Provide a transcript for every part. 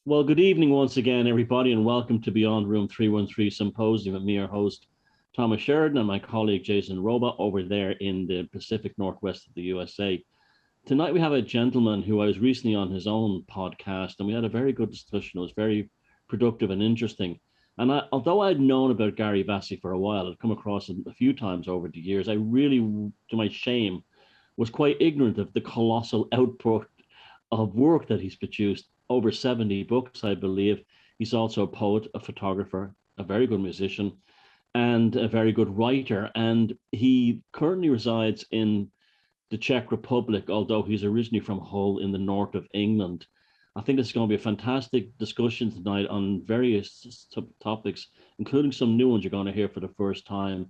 Well, good evening once again, everybody, and welcome to Beyond Room 313 Symposium with me, your host, Thomas Sheridan, and my colleague, Jason Roba, over there in the Pacific Northwest of the USA. Tonight, we have a gentleman who I was recently on his own podcast, and we had a very good discussion. It was very productive and interesting. And although I'd known about Gary Vasey for a while, I'd come across him a few times over the years, I really, to my shame, was quite ignorant of the colossal output of work that he's produced. Over 70 books, I believe. He's also a poet, a photographer, a very good musician, and a very good writer. And he currently resides in the Czech Republic, although he's originally from Hull in the north of England. I think this is going to be a fantastic discussion tonight on various topics, including some new ones you're going to hear for the first time,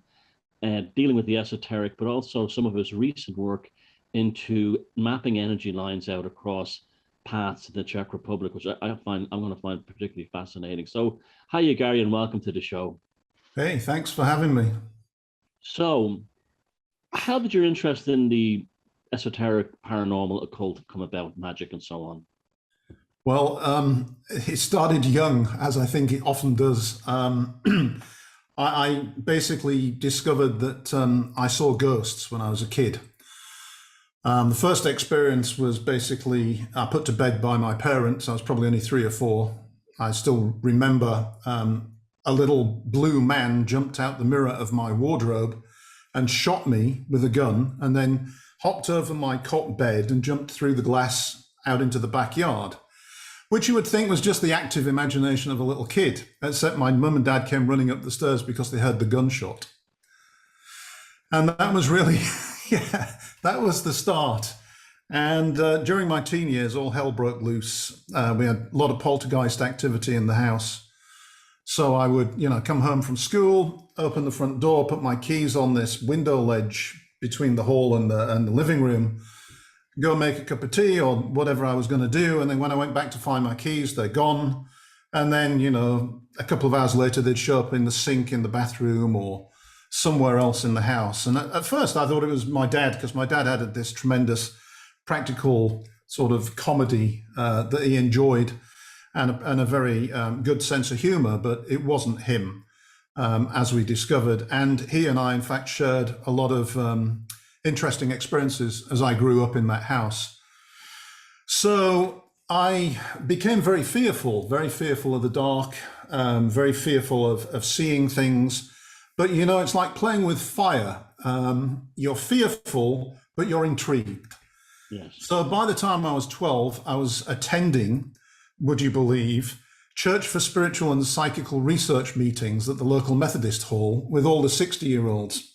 dealing with the esoteric, but also some of his recent work into mapping energy lines out across paths in the Czech Republic, which I'm going to find particularly fascinating. So, hiya, Gary, and welcome to the show. Hey, thanks for having me. So, how did your interest in the esoteric, paranormal, occult come about, magic, and so on? Well, it started young, as I think it often does. I basically discovered that I saw ghosts when I was a kid. The first experience was basically put to bed by my parents. I was probably only 3 or 4. I still remember a little blue man jumped out the mirror of my wardrobe and shot me with a gun, and then hopped over my cot bed and jumped through the glass out into the backyard, which you would think was just the active imagination of a little kid, except my mum and dad came running up the stairs because they heard the gunshot. And that was really, yeah, that was the start. And during my teen years, all hell broke loose. We had a lot of poltergeist activity in the house. So I would, come home from school, open the front door, put my keys on this window ledge between the hall and the living room, go make a cup of tea or whatever I was going to do. And then when I went back to find my keys, they're gone. And then, a couple of hours later, they'd show up in the sink in the bathroom or somewhere else in the house. And at first I thought it was my dad, because my dad had this tremendous practical sort of comedy that he enjoyed, and a very good sense of humor, but it wasn't him, as we discovered. And he and I, in fact, shared a lot of interesting experiences as I grew up in that house. So I became very fearful of the dark, very fearful of seeing things. But, it's like playing with fire. You're fearful, but you're intrigued. Yes. So by the time I was 12, I was attending, would you believe, Church for Spiritual and Psychical Research meetings at the local Methodist hall with all the 60-year-olds.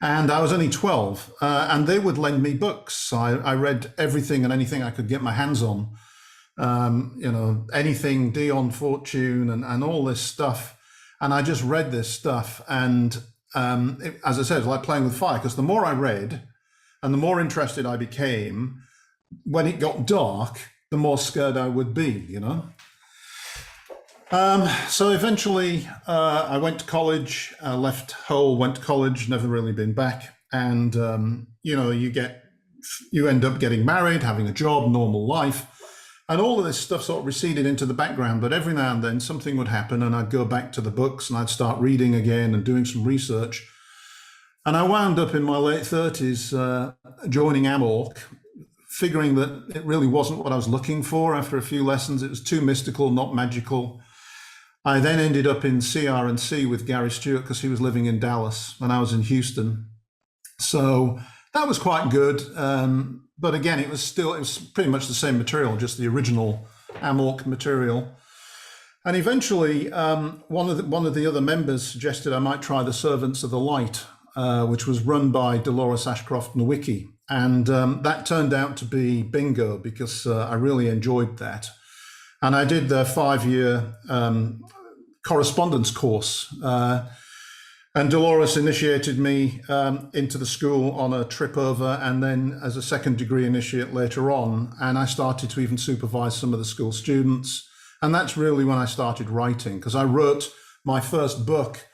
And I was only 12, and they would lend me books. I read everything and anything I could get my hands on, anything, Dion Fortune and all this stuff. And I just read this stuff. And as I said, it's like playing with fire, because the more I read and the more interested I became, when it got dark, the more scared I would be, So eventually I went to college, left Hull, went to college, never really been back. And, you end up getting married, having a job, normal life. And all of this stuff sort of receded into the background. But every now and then something would happen and I'd go back to the books and I'd start reading again and doing some research. And I wound up in my late 30s joining AMORC, figuring that it really wasn't what I was looking for after a few lessons. It was too mystical, not magical. I then ended up in CR&C with Gary Stewart because he was living in Dallas and I was in Houston. So that was quite good. But again, it was pretty much the same material, just the original AMORC material. And eventually, one of the other members suggested I might try the Servants of the Light, which was run by Dolores Ashcroft Nowicki. And that turned out to be bingo, because I really enjoyed that. And I did the 5-year correspondence course. And Dolores initiated me into the school on a trip over, and then as a second degree initiate later on. And I started to even supervise some of the school students. And that's really when I started writing, because I wrote my first book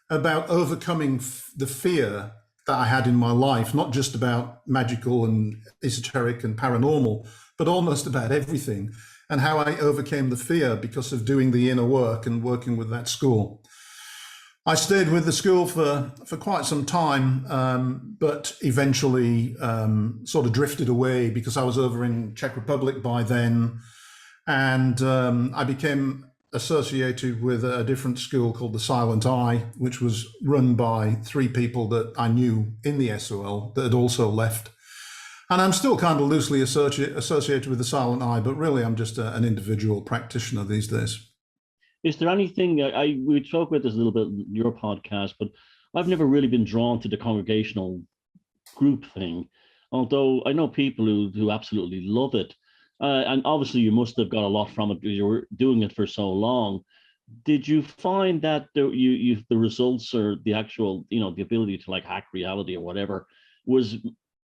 about overcoming the fear that I had in my life, not just about magical and esoteric and paranormal, but almost about everything. and how I overcame the fear because of doing the inner work and working with that school. I stayed with the school for quite some time, but eventually sort of drifted away because I was over in Czech Republic by then, and I became associated with a different school called the Silent Eye, which was run by 3 people that I knew in the SOL that had also left. And I'm still kind of loosely associated with the Silent Eye, but really I'm just an individual practitioner these days. Is there anything, we spoke about this a little bit in your podcast, but I've never really been drawn to the congregational group thing, although I know people who absolutely love it. And obviously you must have got a lot from it because you were doing it for so long. Did you find that the results or the actual, the ability to like hack reality or whatever was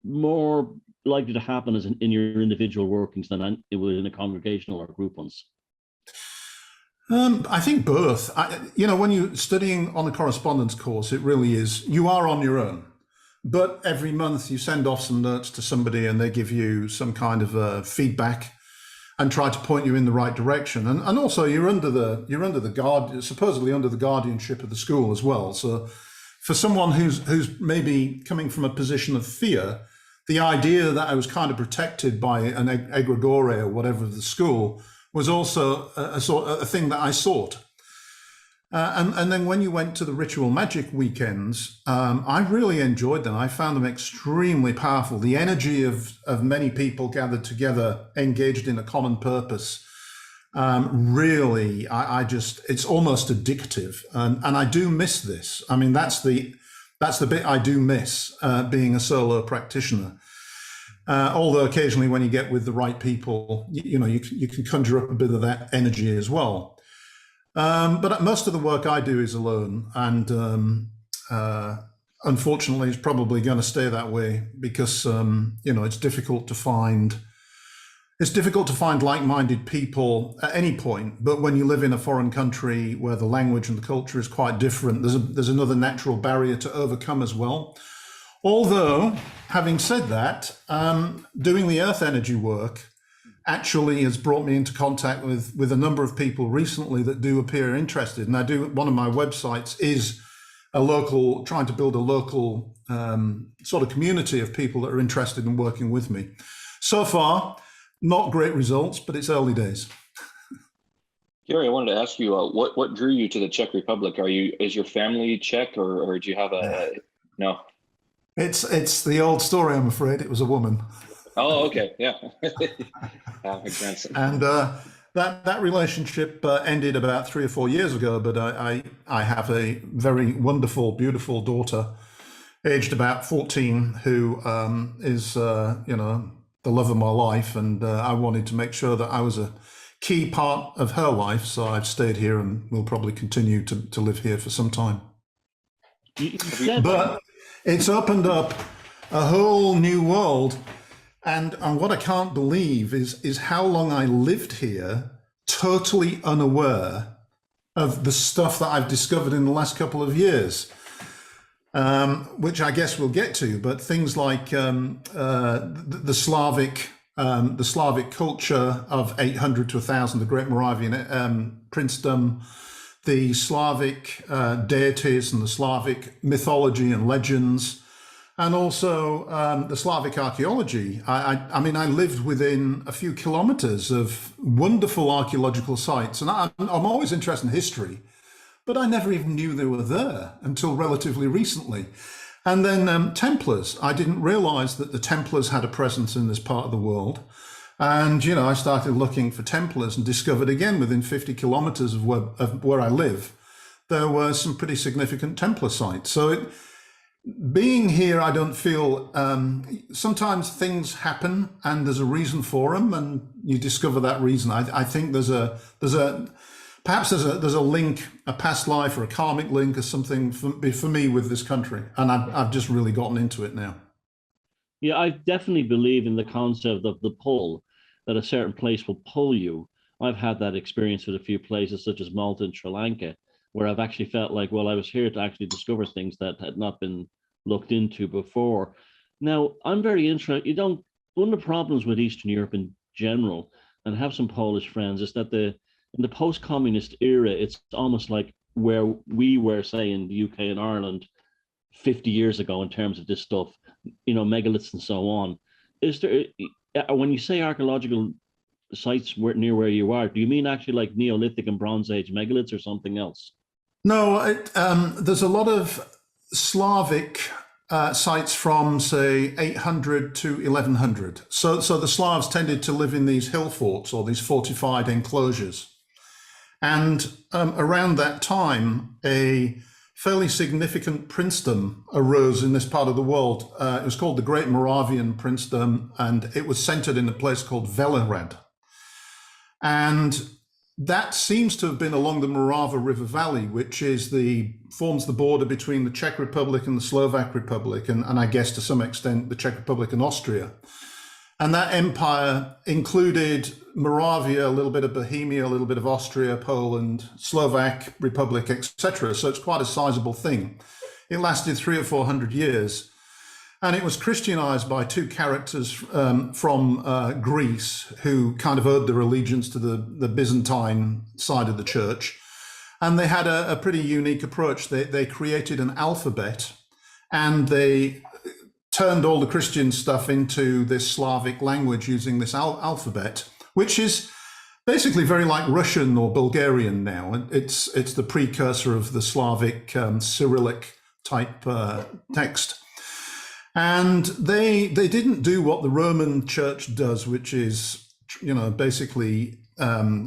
more likely to happen in your individual workings than it was in a congregational or group ones? I think both. When you're studying on a correspondence course, it really is, you are on your own. But every month you send off some notes to somebody and they give you some kind of feedback and try to point you in the right direction. And also you're supposedly under the guardianship of the school as well. So for someone who's maybe coming from a position of fear, the idea that I was kind of protected by an egregore or whatever of the school was also a thing that I sought. And then when you went to the ritual magic weekends, I really enjoyed them. I found them extremely powerful. The energy of many people gathered together, engaged in a common purpose, really, it's almost addictive. And I do miss this. I mean, that's the bit I do miss, being a solo practitioner. Although occasionally when you get with the right people, you can conjure up a bit of that energy as well. But most of the work I do is alone, and unfortunately, it's probably going to stay that way because it's difficult to find like-minded people at any point. But when you live in a foreign country where the language and the culture is quite different, there's another natural barrier to overcome as well. Although, having said that, doing the earth energy work actually has brought me into contact with a number of people recently that do appear interested. And one of my websites is trying to build a local sort of community of people that are interested in working with me. So far, not great results, but it's early days. Gary, I wanted to ask you, what drew you to the Czech Republic? Is your family Czech, or do you have no? It's the old story, I'm afraid. It was a woman. Oh, okay, yeah. That makes sense. And that relationship ended about 3 or 4 years ago. But I have a very wonderful, beautiful daughter, aged about 14, who is the love of my life, and I wanted to make sure that I was a key part of her life. So I've stayed here and will probably continue to live here for some time. But it's opened up a whole new world. And what I can't believe is how long I lived here totally unaware of the stuff that I've discovered in the last couple of years, which I guess we'll get to. But things like the Slavic culture of 800 to 1000, the Great Moravian princedom, the Slavic deities and the Slavic mythology and legends, and also the Slavic archaeology. I mean, I lived within a few kilometers of wonderful archaeological sites, and I'm always interested in history, but I never even knew they were there until relatively recently. And then Templars. I didn't realize that the Templars had a presence in this part of the world. And, I started looking for Templars and discovered again within 50 kilometers of where I live, there were some pretty significant Templar sites. So being here, I don't feel, sometimes things happen and there's a reason for them, and you discover that reason. I think there's a link, a past life or a karmic link or something for me with this country. And I've just really gotten into it now. Yeah, I definitely believe in the concept of the pull, that a certain place will pull you. I've had that experience with a few places such as Malta and Sri Lanka, where I've actually felt like, well, I was here to actually discover things that had not been looked into before. Now, I'm very interested. One of the problems with Eastern Europe in general, and have some Polish friends, is that in the post-communist era, it's almost like where we were, say, in the UK and Ireland 50 years ago in terms of this stuff, megaliths and so on. Is there, when you say archaeological sites near where you are, do you mean actually like Neolithic and Bronze Age megaliths or something else? No, there's a lot of Slavic sites from, say, 800 to 1100. So the Slavs tended to live in these hill forts or these fortified enclosures. And around that time, a fairly significant princedom arose in this part of the world. It was called the Great Moravian Princedom, and it was centered in a place called Velehrad. And that seems to have been along the Morava River Valley, which forms the border between the Czech Republic and the Slovak Republic, and I guess to some extent the Czech Republic and Austria. And that empire included Moravia, a little bit of Bohemia, a little bit of Austria, Poland, Slovak Republic, etc. So it's quite a sizable thing. It lasted 300 or 400 years. And it was Christianized by two characters from Greece who kind of owed their allegiance to the Byzantine side of the church. And they had a pretty unique approach. They created an alphabet, and they turned all the Christian stuff into this Slavic language using this alphabet, which is basically very like Russian or Bulgarian now. It's the precursor of the Slavic Cyrillic type text. And they didn't do what the Roman Church does, which is, basically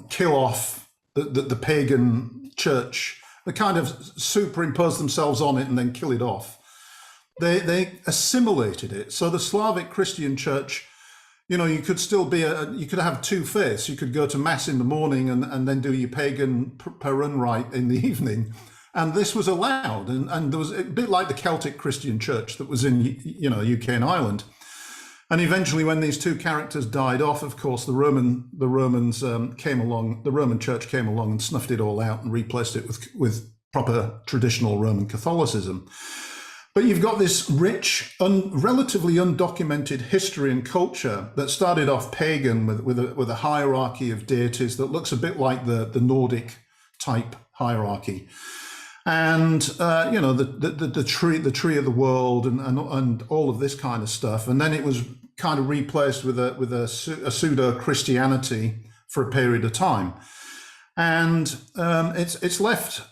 kill off the pagan church. They kind of superimpose themselves on it and then kill it off. They assimilated it. So the Slavic Christian Church, you could still you could have two faiths. You could go to mass in the morning and then do your pagan Perun rite in the evening. And this was allowed. And there was a bit like the Celtic Christian Church that was in, UK and Ireland. And eventually when these two characters died off, of course, the Romans came along, the Roman Church came along and snuffed it all out and replaced it with proper traditional Roman Catholicism. But you've got this rich, relatively undocumented history and culture that started off pagan with a hierarchy of deities that looks a bit like the Nordic type hierarchy, and the tree of the world and all of this kind of stuff. And then it was kind of replaced with a pseudo Christianity for a period of time, and it's left.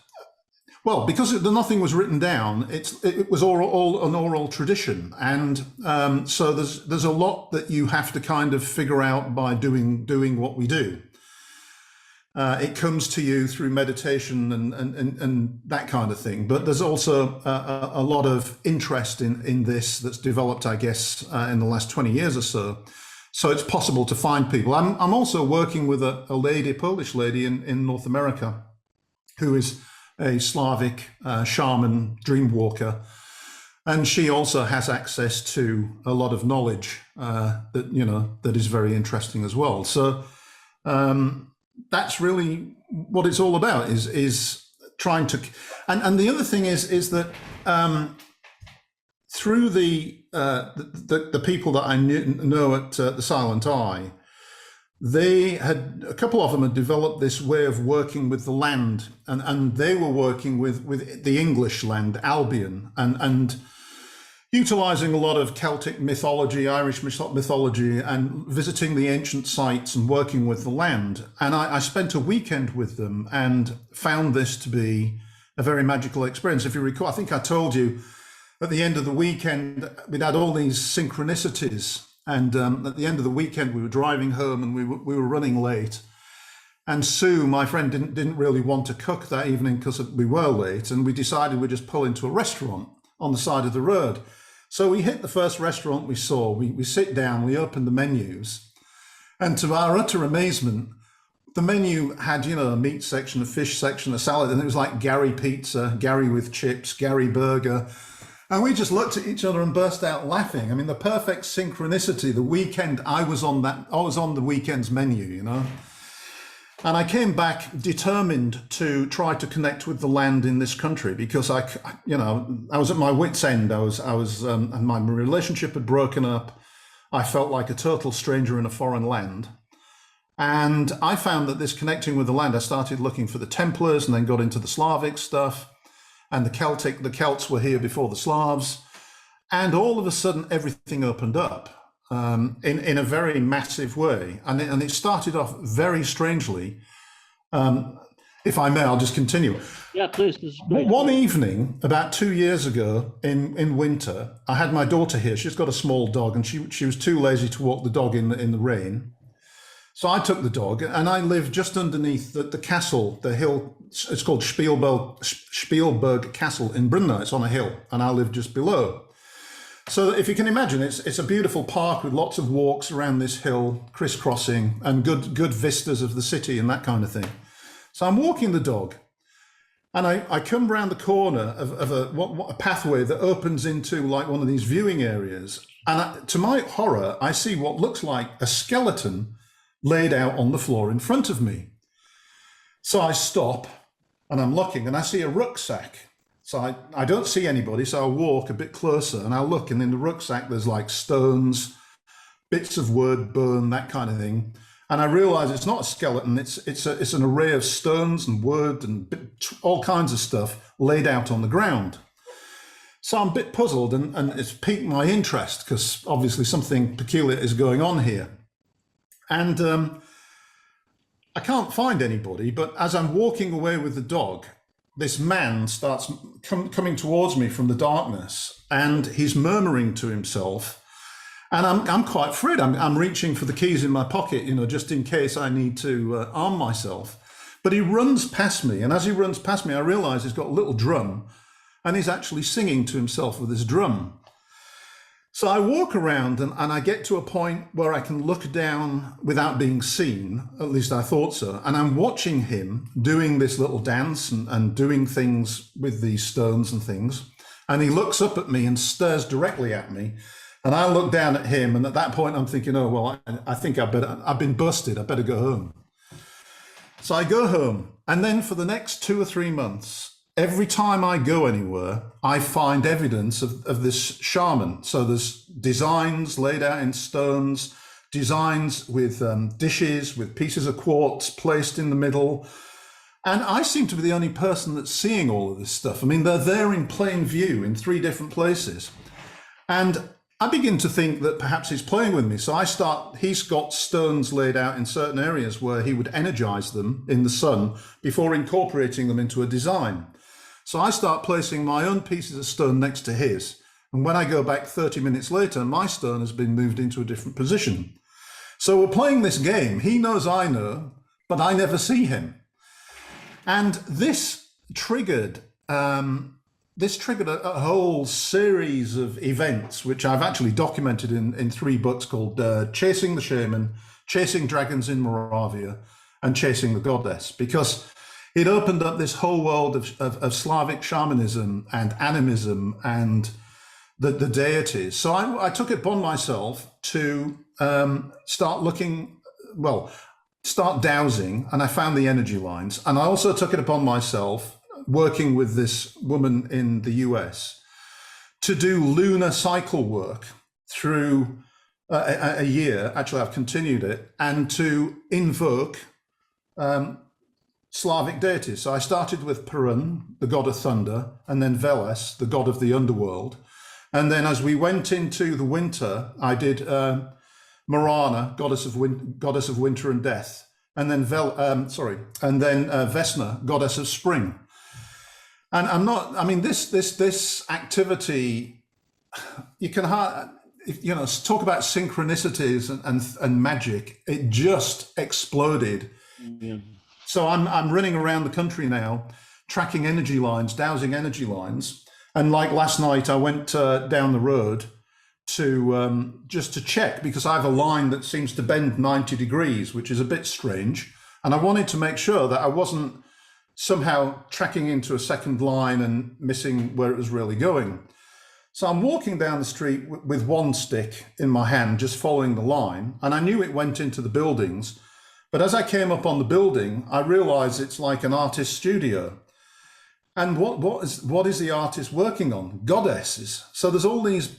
Well, because nothing was written down, it was all an oral tradition, and so there's a lot that you have to kind of figure out by doing what we do. It comes to you through meditation and that kind of thing. But there's also a lot of interest in this that's developed, I guess, in the last 20 years or so. So it's possible to find people. I'm also working with a Polish lady in North America, who is a Slavic shaman, dream walker, and she also has access to a lot of knowledge that is very interesting as well. So that's really what it's all about, is trying to, and the other thing is that through the people that I know at the Silent Eye, a couple of them had developed this way of working with the land, and they were working with the English land, Albion, and utilizing a lot of Celtic mythology, Irish mythology, and visiting the ancient sites and working with the land. And I spent a weekend with them and found this to be a very magical experience. If you recall, I think I told you at the end of the weekend, we'd had all these synchronicities. And at the end of the weekend, we were driving home and we were running late. And Sue, my friend, didn't really want to cook that evening because we were late. And we decided we'd just pull into a restaurant on the side of the road. So we hit the first restaurant we saw. We sit down, we open the menus. And to our utter amazement, the menu had, a meat section, a fish section, a salad. And it was like Gary pizza, Gary with chips, Gary burger. And we just looked at each other and burst out laughing. I mean, the perfect synchronicity. The weekend I was on the weekend's menu, And I came back determined to try to connect with the land in this country because I was at my wit's end. And my relationship had broken up. I felt like a total stranger in a foreign land. And I found that this connecting with the land, I started looking for the Templars and then got into the Slavic stuff. And the Celts were here before the Slavs. And all of a sudden, everything opened up in a very massive way. And it started off very strangely. If I may, I'll just continue. Yeah, please. This is great. One evening, about 2 years ago, in winter, I had my daughter here. She's got a small dog, and she was too lazy to walk the dog in the rain. So I took the dog, and I live just underneath the castle, the hill. It's called Spielberg Castle in Brno. It's on a hill, and I live just below. So if you can imagine, it's a beautiful park with lots of walks around this hill, crisscrossing, and good vistas of the city and that kind of thing. So I'm walking the dog, and I come round the corner of a pathway that opens into like one of these viewing areas. And to my horror, I see what looks like a skeleton laid out on the floor in front of me. So I stop and I'm looking and I see a rucksack. So I don't see anybody, so I walk a bit closer and I look, and in the rucksack there's like stones, bits of wood, bone, that kind of thing. And I realize it's not a skeleton, it's an array of stones and wood and all kinds of stuff laid out on the ground. So I'm a bit puzzled, and it's piqued my interest because obviously something peculiar is going on here. And I can't find anybody, but as I'm walking away with the dog, this man starts coming towards me from the darkness, and he's murmuring to himself. And I'm quite afraid. I'm reaching for the keys in my pocket, just in case I need to arm myself. But he runs past me, and as he runs past me, I realize he's got a little drum, and he's actually singing to himself with his drum. So I walk around and I get to a point where I can look down without being seen, at least I thought so. And I'm watching him doing this little dance and doing things with these stones and things. And he looks up at me and stares directly at me. And I look down at him. And at that point, I'm thinking, oh, well, I think I've been busted. I better go home. So I go home. And then for the next 2 or 3 months, every time I go anywhere, I find evidence of this shaman. So there's designs laid out in stones, designs with dishes, with pieces of quartz placed in the middle. And I seem to be the only person that's seeing all of this stuff. I mean, they're there in plain view in 3 different places. And I begin to think that perhaps he's playing with me. So he's got stones laid out in certain areas where he would energize them in the sun before incorporating them into a design. So I start placing my own pieces of stone next to his. And when I go back 30 minutes later, my stone has been moved into a different position. So we're playing this game. He knows I know, but I never see him. And this triggered a whole series of events, which I've actually documented in 3 books called Chasing the Shaman, Chasing Dragons in Moravia, and Chasing the Goddess, because it opened up this whole world of Slavic shamanism and animism and the deities. So I took it upon myself to start dowsing, and I found the energy lines. And I also took it upon myself, working with this woman in the US, to do lunar cycle work through a year. Actually, I've continued it, and to invoke Slavic deities. So I started with Perun, the god of thunder, and then Veles, the god of the underworld. And then as we went into the winter, I did Marana, goddess of winter and death, and then Vesna, goddess of spring. And this activity, you can talk about synchronicities and magic. It just exploded. Yeah. So I'm running around the country now, tracking energy lines, dowsing energy lines. And like last night, I went down the road to just to check, because I have a line that seems to bend 90 degrees, which is a bit strange. And I wanted to make sure that I wasn't somehow tracking into a second line and missing where it was really going. So I'm walking down the street with one stick in my hand, just following the line. And I knew it went into the buildings. But as I came up on the building, I realized it's like an artist's studio. And what is the artist working on? Goddesses. So there's all these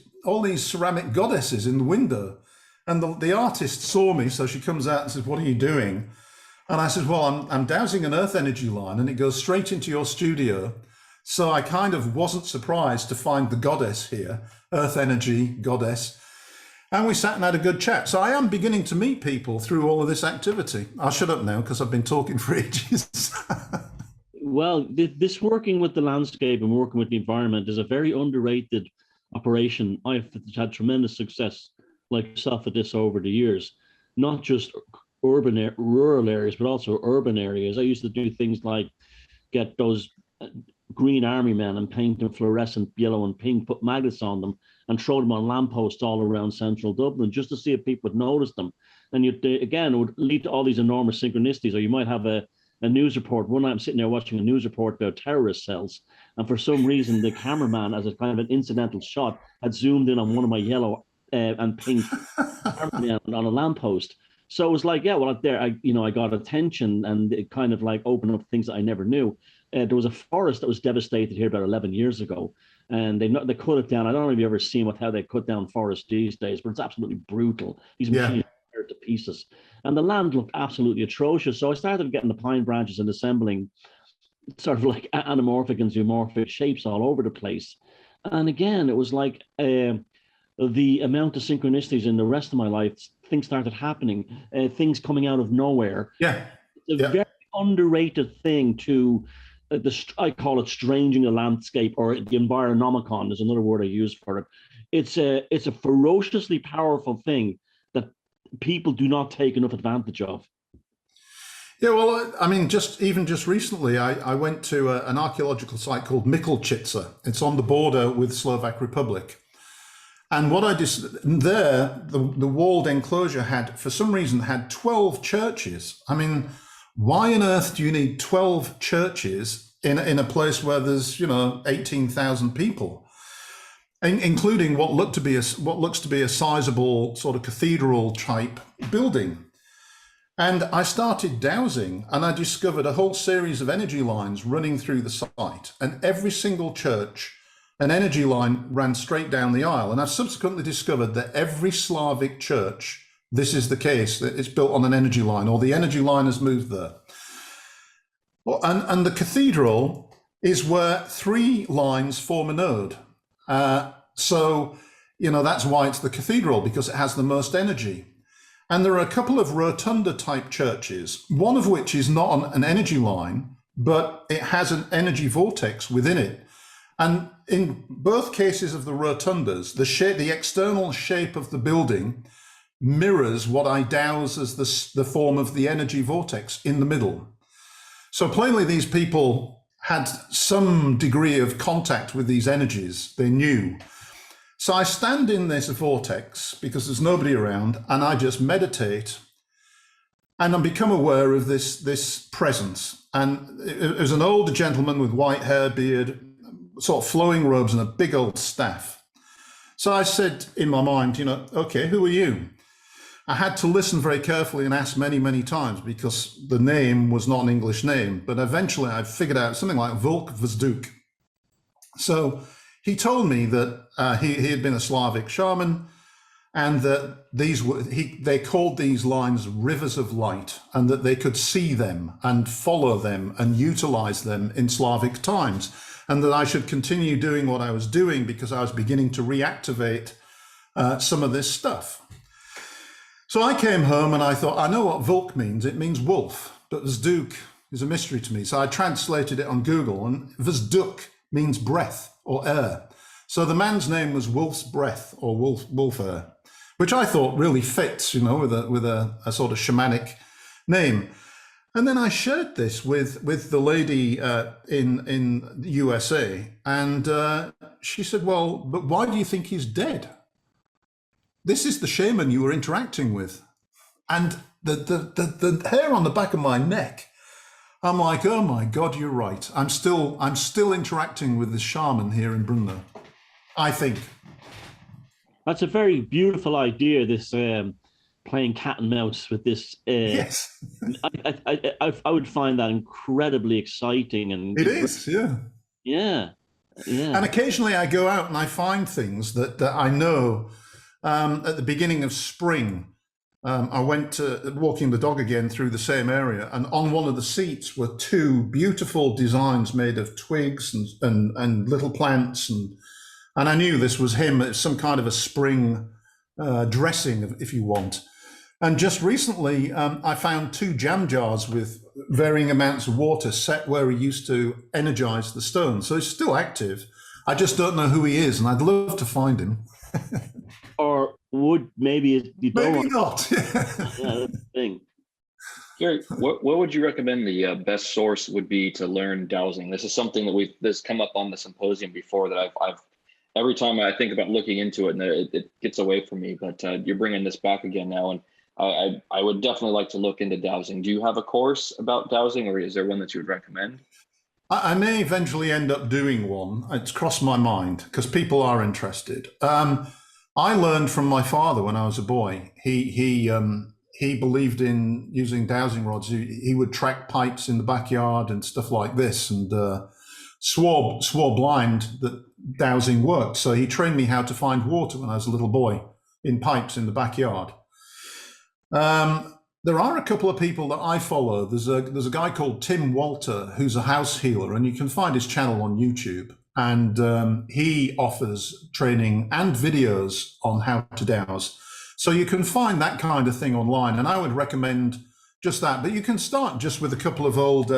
ceramic goddesses in the window. And the artist saw me, so she comes out and says, "What are you doing?" And I said, "Well, I'm dowsing an earth energy line, and it goes straight into your studio." So I kind of wasn't surprised to find the goddess here, earth energy goddess. And we sat and had a good chat. So I am beginning to meet people through all of this activity. I'll shut up now because I've been talking for ages. Well, this working with the landscape and working with the environment is a very underrated operation. I've had tremendous success, like yourself, at this over the years, not just rural areas, but also urban areas. I used to do things like get those green army men and paint them fluorescent yellow and pink, put magnets on them and throw them on lampposts all around central Dublin just to see if people would notice them. And again, it would lead to all these enormous synchronicities. Or you might have a news report. One night I'm sitting there watching a news report about terrorist cells, and for some reason the cameraman, as a kind of an incidental shot, had zoomed in on one of my yellow and pink army men on a lamppost. So it was like, yeah, well, there, I got attention, and it kind of like opened up things that I never knew. There was a forest that was devastated here about 11 years ago, and they cut it down. I don't know if you've ever seen how they cut down forests these days, but it's absolutely brutal. These machines tear it to pieces, and the land looked absolutely atrocious. So I started getting the pine branches and assembling sort of like anamorphic and zoomorphic shapes all over the place. And again, it was like the amount of synchronicities in the rest of my life, things started happening, things coming out of nowhere. Yeah. It's a very underrated thing to I call it stranging the landscape, or the environomicon is another word I use for it. It's a ferociously powerful thing that people do not take enough advantage of. Yeah, well, I mean, just recently, I went to an archaeological site called Mikulčice. It's on the border with Slovak Republic. And what I just there, the walled enclosure for some reason, had 12 churches. I mean, why on earth do you need 12 churches in a place where there's 18,000 people, including what looks to be a sizable sort of cathedral type building? And I started dowsing, and I discovered a whole series of energy lines running through the site, and every single church, an energy line ran straight down the aisle. And I've subsequently discovered that every Slavic church, this is the case, that it's built on an energy line, or the energy line has moved there. Well, and the cathedral is where 3 lines form a node. So, that's why it's the cathedral, because it has the most energy. And there are a couple of rotunda type churches, one of which is not on an energy line, but it has an energy vortex within it. And in both cases of the rotundas, the external shape of the building mirrors what I douse as the form of the energy vortex in the middle. So plainly, these people had some degree of contact with these energies. They knew. So I stand in this vortex because there's nobody around, and I just meditate, and I become aware of this presence. And it was an older gentleman with white hair, beard, sort of flowing robes, and a big old staff. So I said in my mind, okay, who are you? I had to listen very carefully and ask many, many times, because the name was not an English name. But eventually I figured out something like Volk Vzduk. So he told me that he had been a Slavic shaman, and that they called these lines rivers of light, and that they could see them and follow them and utilize them in Slavic times, and that I should continue doing what I was doing because I was beginning to reactivate some of this stuff. So I came home and I thought, I know what Volk means. It means wolf, but Vzduk is a mystery to me. So I translated it on Google, and Vzduk means breath or air. So the man's name was Wolf's Breath, or Wolf Air, which I thought really fits, with a sort of shamanic name. And then I shared this with the lady in the USA, and she said, well, but why do you think he's dead? This is the shaman you were interacting with. And the hair on the back of my neck, I'm like, oh my God, you're right. I'm still interacting with this shaman here in Brno, I think. That's a very beautiful idea, this playing cat and mouse with this. Yes. I would find that incredibly exciting. And it is, yeah. Yeah. And occasionally I go out and I find things that I know at the beginning of spring, I went to walking the dog again through the same area, and on one of the seats were two beautiful designs made of twigs and little plants, and I knew this was him. It's some kind of a spring dressing, if you want. And just recently, I found two jam jars with varying amounts of water set where he used to energize the stone. So he's still active. I just don't know who he is, and I'd love to find him. Or would maybe you don't Maybe not. Yeah, that's the thing. Gary, what would you recommend the best source would be to learn dowsing? This is something that this come up on the symposium before that I've every time I think about looking into it, and it gets away from me. But you're bringing this back again now, and I would definitely like to look into dowsing. Do you have a course about dowsing, or is there one that you would recommend? I may eventually end up doing one. It's crossed my mind because people are interested. I learned from my father when I was a boy. He believed in using dowsing rods. He would track pipes in the backyard and stuff like this, and swore blind that dowsing worked. So he trained me how to find water when I was a little boy in pipes in the backyard. There are a couple of people that I follow. There's a guy called Tim Walter who's a house healer, and you can find his channel on YouTube. And he offers training and videos on how to dowse. So you can find that kind of thing online, and I would recommend just that. But you can start just with a couple of old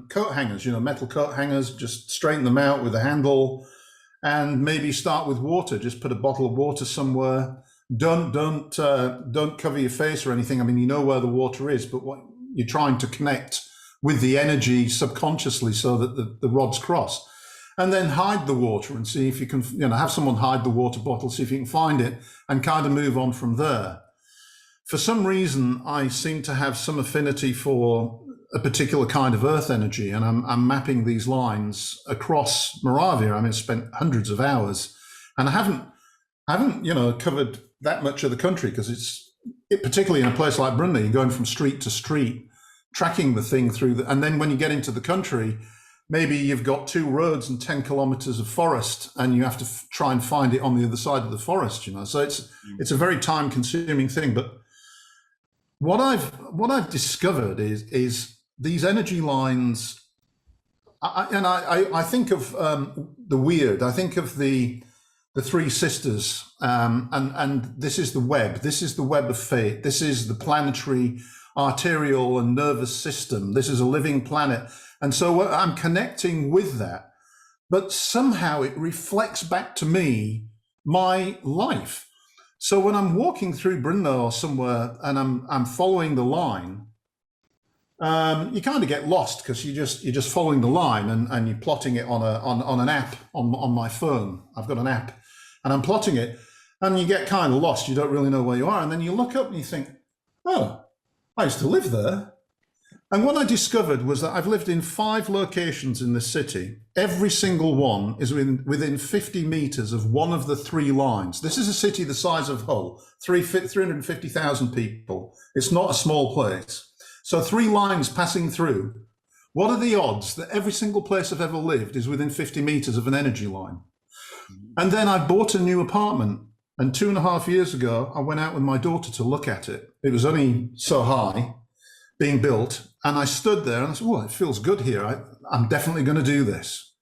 coat hangers, metal coat hangers. Just straighten them out with a handle, and maybe start with water. Just put a bottle of water somewhere. Don't cover your face or anything. I mean, you know where the water is, but what you're trying to connect with the energy subconsciously so that the rods cross. And then hide the water and see if you can, have someone hide the water bottle, see if you can find it, and kind of move on from there. For some reason, I seem to have some affinity for a particular kind of earth energy, and I'm mapping these lines across Moravia. I mean, I spent hundreds of hours, and I haven't covered that much of the country because particularly in a place like Brunei, you're going from street to street, tracking the thing through, and then when you get into the country, maybe you've got 2 roads and 10 kilometers of forest, and you have to try and find it on the other side of the forest, So it's a very time-consuming thing. But what I've discovered is these energy lines. I think of the weird. I think of the 3 sisters, and this is the web. This is the web of fate. This is the planetary, arterial, and nervous system. This is a living planet. And so I'm connecting with that, but somehow it reflects back to me my life. So when I'm walking through Brno or somewhere and I'm following the line, you kind of get lost because you're just following the line and you're plotting it on an app on my phone. I've got an app and I'm plotting it, and you get kind of lost. You don't really know where you are, and then you look up and you think, oh, I used to live there. And what I discovered was that I've lived in 5 locations in the city. Every single one is within 50 meters of one of the 3 lines. This is a city the size of Hull, 350,000 people. It's not a small place. So 3 lines passing through. What are the odds that every single place I've ever lived is within 50 meters of an energy line? And then I bought a new apartment. And 2.5 years ago, I went out with my daughter to look at it. It was only so high, being built, and I stood there and I said, "Oh, it feels good here. I'm definitely going to do this."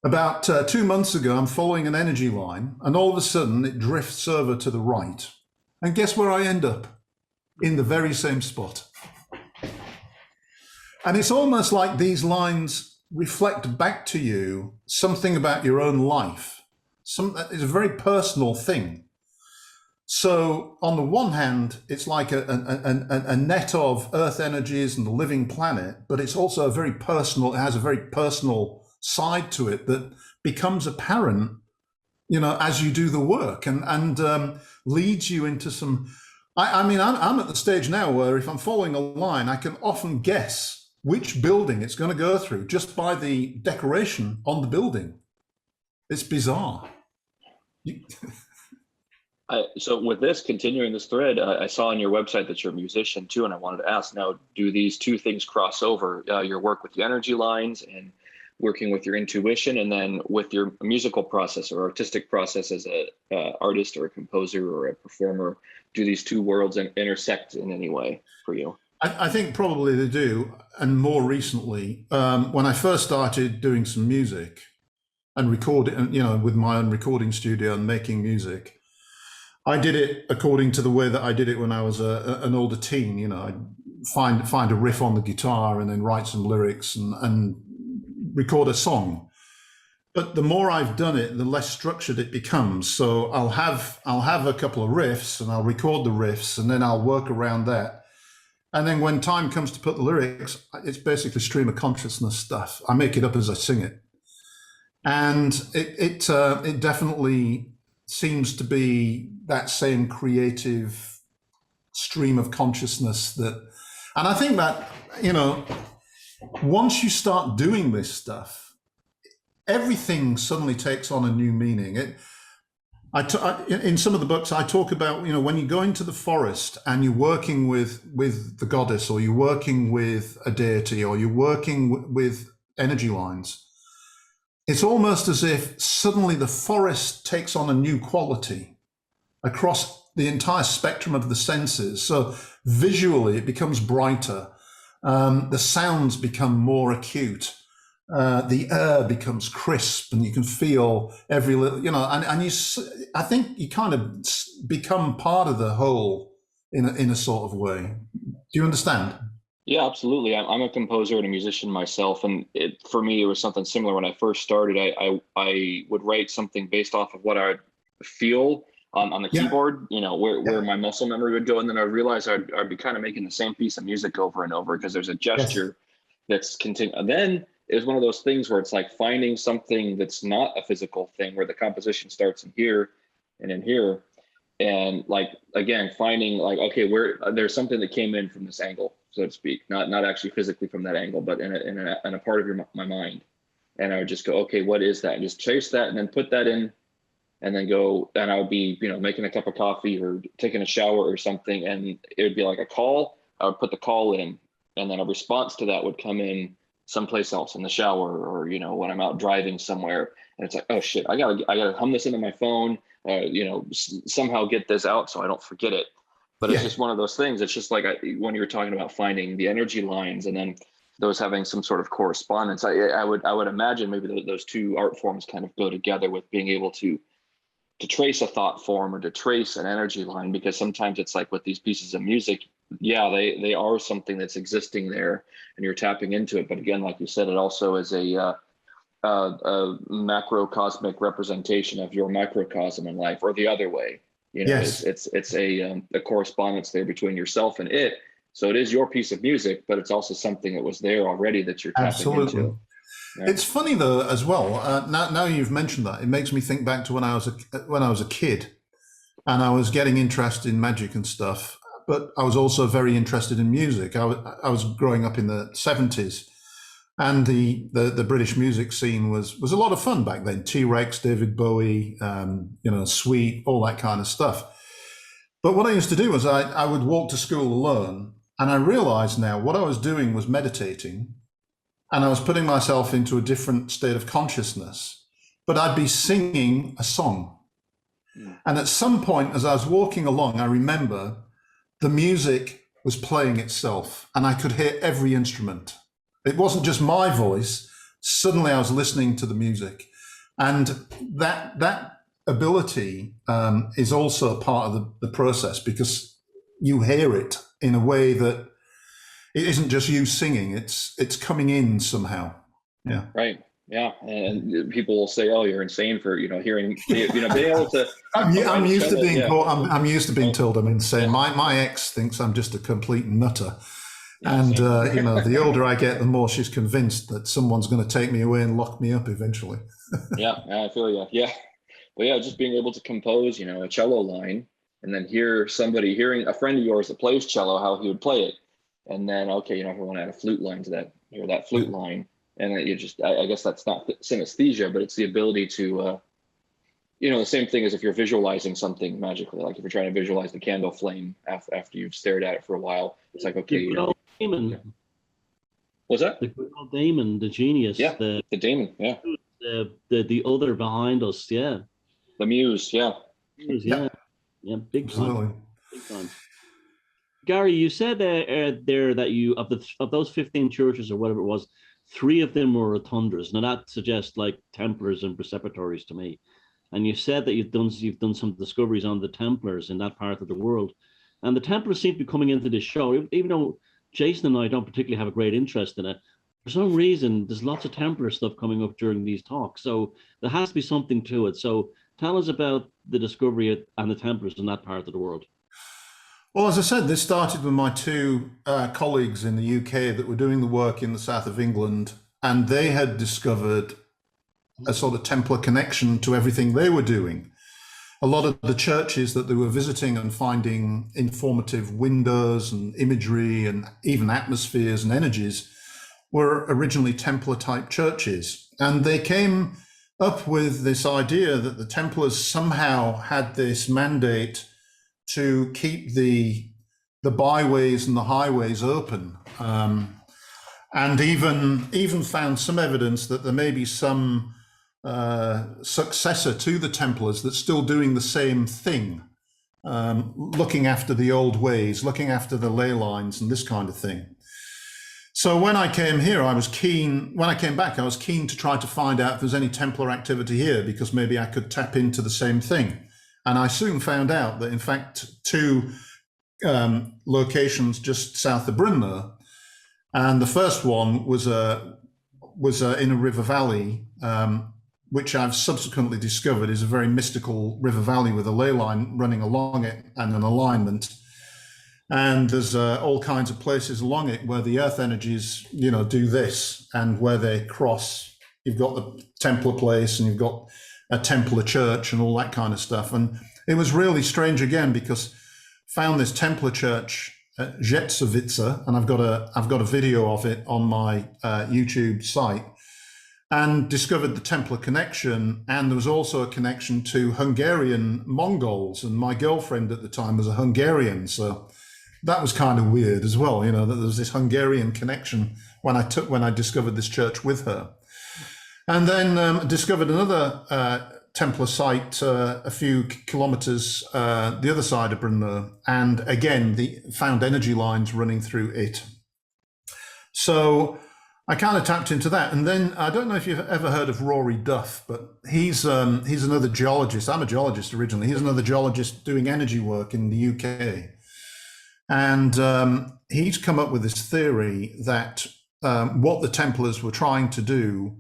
About 2 months ago, I'm following an energy line, and all of a sudden it drifts over to the right. And guess where I end up? In the very same spot. And it's almost like these lines reflect back to you something about your own life. It's a very personal thing. So on the one hand, it's like a net of earth energies and the living planet, but it's also it has a very personal side to it that becomes apparent, as you do the work and leads you into some, I'm at the stage now where if I'm following a line, I can often guess which building it's going to go through just by the decoration on the building. It's bizarre. So with this, continuing this thread, I saw on your website that you're a musician too, and I wanted to ask now, do these 2 things cross over, your work with the energy lines and working with your intuition, and then with your musical process or artistic process as a artist or a composer or a performer, do these two worlds intersect in any way for you? I think probably they do. And more recently, when I first started doing some music and recording, with my own recording studio and making music, I did it according to the way that I did it when I was an older teen. I'd find a riff on the guitar and then write some lyrics and record a song. But the more I've done it, the less structured it becomes. So I'll have a couple of riffs and I'll record the riffs and then I'll work around that. And then when time comes to put the lyrics, it's basically stream of consciousness stuff. I make it up as I sing it. And it definitely seems to be that same creative stream of consciousness and I think that, once you start doing this stuff, everything suddenly takes on a new meaning. In some of the books, I talk about, when you go into the forest and you're working with the goddess, or you're working with a deity, or you're working with energy lines, it's almost as if suddenly the forest takes on a new quality across the entire spectrum of the senses. So visually, it becomes brighter. The sounds become more acute. The air becomes crisp, and you can feel every little, I think you kind of become part of the whole in a sort of way. Do you understand? Yeah, absolutely. I'm a composer and a musician myself, and for me, it was something similar when I first started. I would write something based off of what I would feel on the keyboard, where my muscle memory would go, and then I realized I'd be kind of making the same piece of music over and over because there's a gesture that's continuing. And then it was one of those things where it's like finding something that's not a physical thing, where the composition starts in here and in here, and like again finding like, okay, where there's something that came in from this angle, so to speak, not actually physically from that angle, but in a part of my mind. And I would just go, okay, what is that, and just chase that, and then put that in, and then go, and I would be making a cup of coffee or taking a shower or something, and it would be like a call. I would put the call in, and then a response to that would come in someplace else, in the shower, or when I'm out driving somewhere, and it's like, oh shit, I gotta hum this into my phone, somehow get this out so I don't forget it. But it's just one of those things. It's just like when you were talking about finding the energy lines and then those having some sort of correspondence. I would imagine maybe those two art forms kind of go together with being able to trace a thought form or to trace an energy line, because sometimes it's like with these pieces of music, they are something that's existing there and you're tapping into it. But again, like you said, it also is a macrocosmic representation of your microcosm in life, or the other way. It's a correspondence there between yourself and it. So it is your piece of music, but it's also something that was there already that you're tapping into. Yeah. It's funny though as well. Now you've mentioned that, it makes me think back to when I was a kid, and I was getting interested in magic and stuff. But I was also very interested in music. I was growing up in the 70s, and the British music scene was a lot of fun back then. T-Rex, David Bowie, Sweet, all that kind of stuff. But what I used to do was I would walk to school alone, and I realized now what I was doing was meditating, and I was putting myself into a different state of consciousness, but I'd be singing a song. And at some point, as I was walking along, I remember the music was playing itself, and I could hear every instrument. It wasn't just my voice. Suddenly I was listening to the music. And that ability is also a part of the process, because you hear it in a way that it isn't just you singing, it's coming in somehow. Yeah. Right. Yeah. And people will say, oh, you're insane for, hearing, being able to. I'm used to being I'm used to being told I'm insane. My ex thinks I'm just a complete nutter. And, the older I get, the more she's convinced that someone's going to take me away and lock me up eventually. Yeah, I feel you. Yeah. But yeah, just being able to compose, a cello line, and then hearing a friend of yours that plays cello, how he would play it. And then, okay, if I want to add a flute line to that, or that flute line. And I guess that's not synesthesia, but it's the ability to, the same thing as if you're visualizing something magically, like if you're trying to visualize the candle flame after you've stared at it for a while, it's like, okay, What's that? The good old daemon, the genius, Yeah, the daemon. Yeah, the other behind us. Yeah, the muse. Yeah. yeah, yeah, big time, Absolutely. big time. Gary, you said there that you of those 15 churches or whatever it was, 3 of them were rotundras. Now that suggests like Templars and preceptories to me. And you said that you've done some discoveries on the Templars in that part of the world, and the Templars seem to be coming into this show, even though Jason and I don't particularly have a great interest in it. For some reason, there's lots of Templar stuff coming up during these talks, so there has to be something to it. So tell us about the discovery and the Templars in that part of the world. Well, as I said, this started with my 2 colleagues in the UK that were doing the work in the south of England, and they had discovered a sort of Templar connection to everything they were doing. A lot of the churches that they were visiting and finding informative windows and imagery and even atmospheres and energies were originally Templar type churches. And they came up with this idea that the Templars somehow had this mandate to keep the byways and the highways open, and even found some evidence that there may be some successor to the Templars that's still doing the same thing, looking after the old ways, looking after the ley lines and this kind of thing. So when I came here, when I came back, I was keen to try to find out if there's any Templar activity here, because maybe I could tap into the same thing. And I soon found out that, in fact, 2 locations just south of Brunner, and the first one was in a river valley, which I've subsequently discovered is a very mystical river valley with a ley line running along it and an alignment. And there's all kinds of places along it where the earth energies, do this, and where they cross. You've got the Templar place, and you've got a Templar church and all that kind of stuff. And it was really strange again, because found this Templar church at Jetsovice, and I've got a video of it on my YouTube site, and discovered the Templar connection. And there was also a connection to Hungarian Mongols, and my girlfriend at the time was a Hungarian, so that was kind of weird as well, that there was this Hungarian connection when I discovered this church with her. And then discovered another Templar site a few kilometers the other side of Brunner, and again found energy lines running through it. So I kind of tapped into that. And then I don't know if you've ever heard of Rory Duff, but he's another geologist. I'm a geologist originally. He's another geologist doing energy work in the UK. And he's come up with this theory that what the Templars were trying to do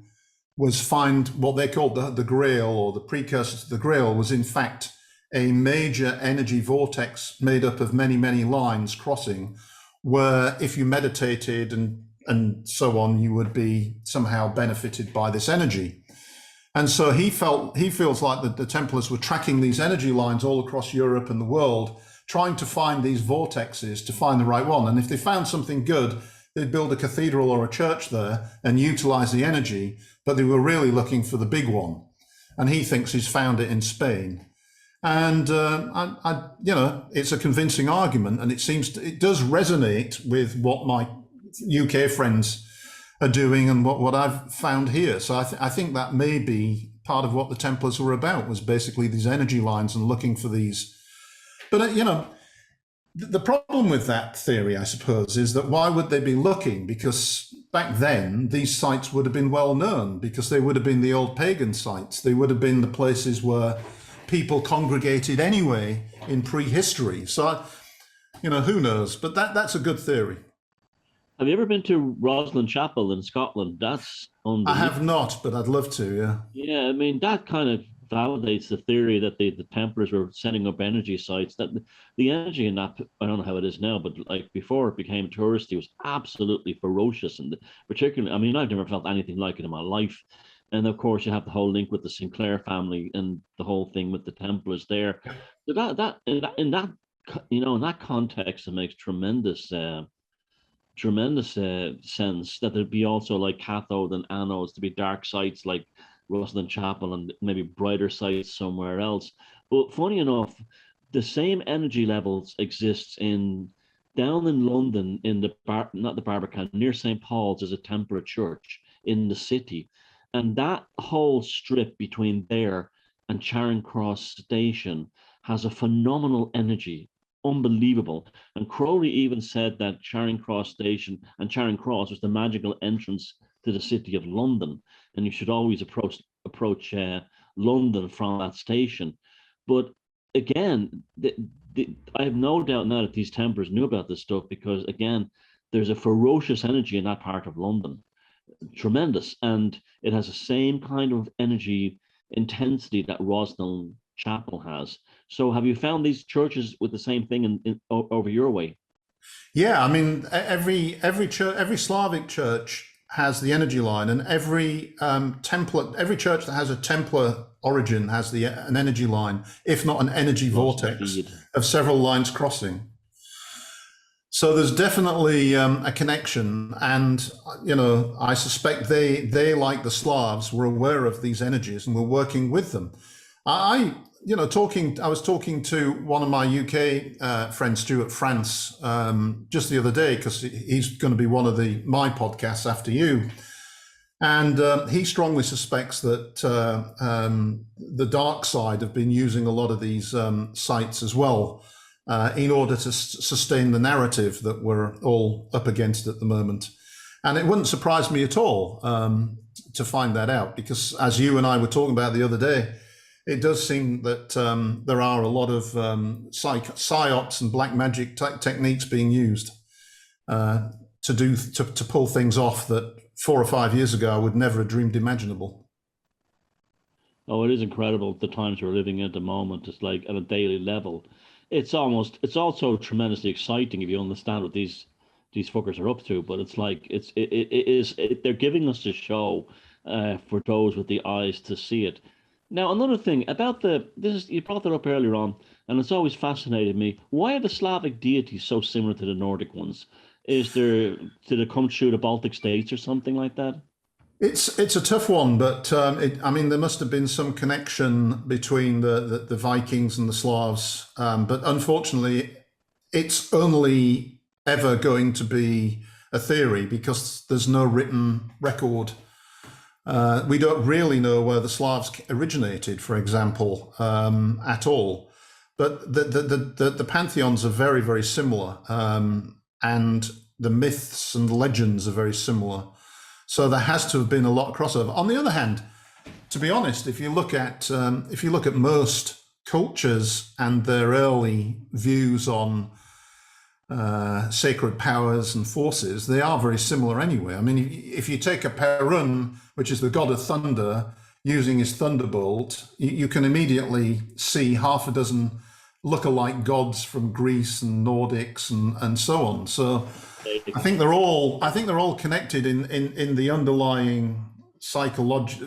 was find what they called the Grail, or the precursor to the Grail, was in fact a major energy vortex made up of many, many lines crossing, where if you meditated and so on, you would be somehow benefited by this energy. And so he feels like the Templars were tracking these energy lines all across Europe and the world, trying to find these vortexes to find the right one. And if they found something good, they'd build a cathedral or a church there and utilize the energy, but they were really looking for the big one. And he thinks he's found it in Spain. And it's a convincing argument, and it does resonate with what my UK friends are doing and what I've found here. So I think that may be part of what the Templars were about, was basically these energy lines and looking for these. But the problem with that theory, I suppose, is that why would they be looking? Because back then, these sites would have been well known, because they would have been the old pagan sites. They would have been the places where people congregated anyway in prehistory. So, who knows? But that's a good theory. Have you ever been to Roslin Chapel in Scotland? That's I have not, but I'd love to, yeah. Yeah, I mean, that kind of validates the theory that the Templars were setting up energy sites, that the energy in that, I don't know how it is now, but like before it became touristy, was absolutely ferocious. And particularly, I mean, I've never felt anything like it in my life. And of course, you have the whole link with the Sinclair family and the whole thing with the Templars there. So in that context, it makes tremendous sense that there'd be also like cathode and anodes to be dark sites like Roslin Chapel and maybe brighter sites somewhere else. But funny enough, the same energy levels exists in down in London, in the not the Barbican, near St. Paul's, is a Templar church in the city, and that whole strip between there and Charing Cross Station has a phenomenal energy, unbelievable. And Crowley even said that Charing Cross Station and Charing Cross was the magical entrance to the city of London, and you should always approach London from that station. But again, I have no doubt now that these Templars knew about this stuff, because again, there's a ferocious energy in that part of London, tremendous, and it has the same kind of energy intensity that Rosnell Chapel has. So have you found these churches with the same thing over your way? Yeah, I mean, every church, every Slavic church has the energy line, and every every church that has a Templar origin has an energy line, if not an energy vortex of several lines crossing. So there's definitely a connection, and I suspect they like the Slavs were aware of these energies and were working with them. I was talking to one of my UK friends, Stuart France, just the other day, because he's going to be one of my podcasts after you. And he strongly suspects that the dark side have been using a lot of these sites as well in order to sustain the narrative that we're all up against at the moment. And it wouldn't surprise me at all to find that out, because as you and I were talking about the other day, it does seem that there are a lot of psyops and black magic techniques being used to pull things off that 4 or 5 years ago I would never have dreamed imaginable. Oh, it is incredible the times we're living in at the moment. It's like at a daily level. It's also tremendously exciting if you understand what these fuckers are up to. But it's like they're giving us a show for those with the eyes to see it. Now, another thing about you brought that up earlier on, and it's always fascinated me. Why are the Slavic deities so similar to the Nordic ones? Did it come through the Baltic states or something like that? It's a tough one, but there must have been some connection between the Vikings and the Slavs. But unfortunately, it's only ever going to be a theory, because there's no written record. We don't really know where the Slavs originated, for example, at all. But the pantheons are very, very similar, and the myths and legends are very similar. So there has to have been a lot of crossover. On the other hand, to be honest, if you look at most cultures and their early views on sacred powers and forces, they are very similar anyway. I mean, if you take a Perun, which is the god of thunder, using his thunderbolt, you can immediately see half a dozen look-alike gods from Greece and Nordics and so on. So I think they're all connected in the underlying subconscious,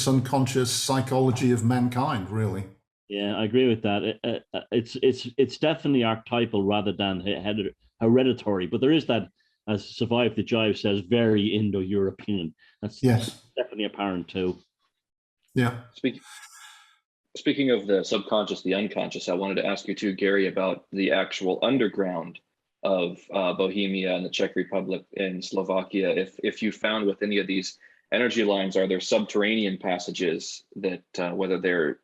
unconscious psychology of mankind, really. Yeah, I agree with that. It's definitely archetypal rather than hereditary, but there is that, as Survive the Jive says, very Indo-European. That's definitely apparent too. Yeah. Speaking of the subconscious, the unconscious, I wanted to ask you too, Gary, about the actual underground of Bohemia and the Czech Republic and Slovakia. If you found with any of these energy lines, are there subterranean passages that, whether they're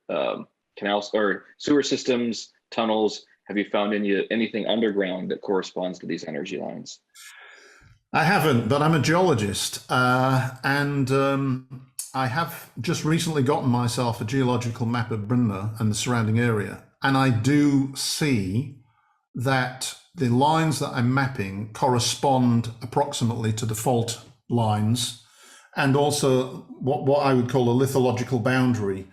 canals or sewer systems, tunnels, have you found anything underground that corresponds to these energy lines? I haven't, but I'm a geologist, and I have just recently gotten myself a geological map of Brno and the surrounding area, and I do see that the lines that I'm mapping correspond approximately to the fault lines, and also what I would call a lithological boundary.